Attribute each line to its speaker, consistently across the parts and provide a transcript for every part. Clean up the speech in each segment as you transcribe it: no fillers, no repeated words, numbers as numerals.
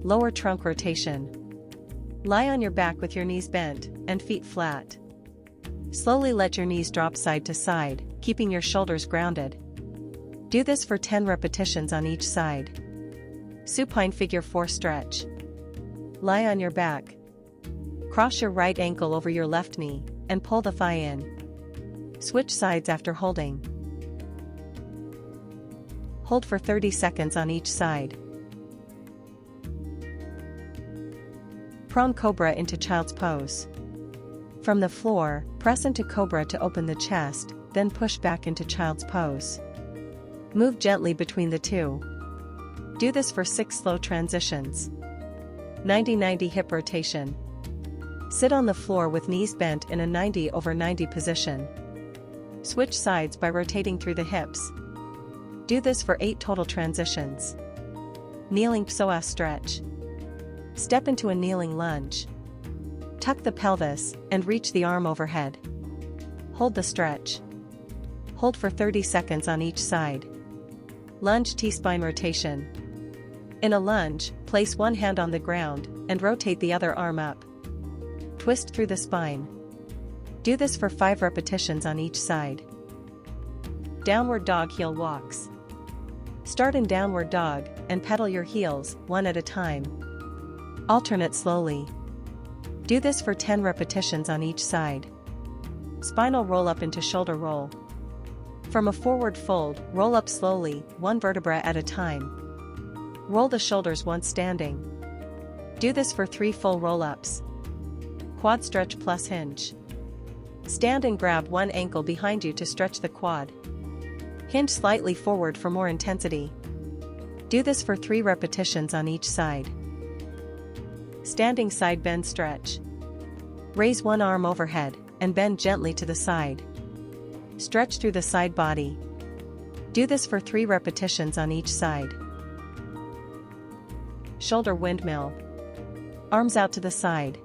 Speaker 1: Lower trunk rotation. Lie on your back with your knees bent and feet flat. Slowly let your knees drop side to side, keeping your shoulders grounded. Do this for 10 repetitions on each side. Supine figure 4 stretch. Lie on your back. Cross your right ankle over your left knee and pull the thigh in. Switch sides after holding. Hold for 30 seconds on each side. Prone cobra into child's pose. From the floor, press into cobra to open the chest, then push back into child's pose. Move gently between the two. Do this for 6 slow transitions. 90-90 hip rotation. Sit on the floor with knees bent in a 90/90 position. Switch sides by rotating through the hips. Do this for 8 total transitions. Kneeling psoas stretch. Step into a kneeling lunge. Tuck the pelvis and reach the arm overhead. Hold the stretch. Hold for 30 seconds on each side. Lunge T-spine rotation. In a lunge, place one hand on the ground and rotate the other arm up. Twist through the spine. Do this for 5 repetitions on each side. Downward dog heel walks. Start in downward dog and pedal your heels one at a time. Alternate slowly. Do this for 10 repetitions on each side. Spinal roll up into shoulder roll. From a forward fold, roll up slowly, one vertebra at a time. Roll the shoulders once standing. Do this for 3 full roll-ups. Quad stretch plus hinge. Stand and grab one ankle behind you to stretch the quad. Hinge slightly forward for more intensity. Do this for 3 repetitions on each side. Standing side bend stretch. Raise one arm overhead and bend gently to the side. Stretch through the side body. Do this for 3 repetitions on each side. Shoulder windmill. Arms out to the side.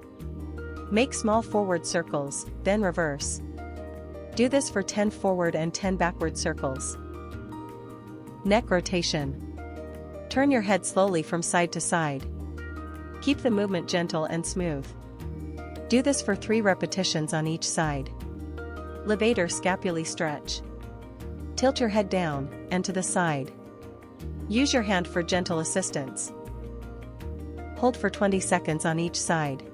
Speaker 1: Make small forward circles, then reverse. Do this for 10 forward and 10 backward circles. Neck rotation. Turn your head slowly from side to side. Keep the movement gentle and smooth. Do this for 3 repetitions on each side. Levator scapulae stretch. Tilt your head down and to the side. Use your hand for gentle assistance. Hold for 20 seconds on each side.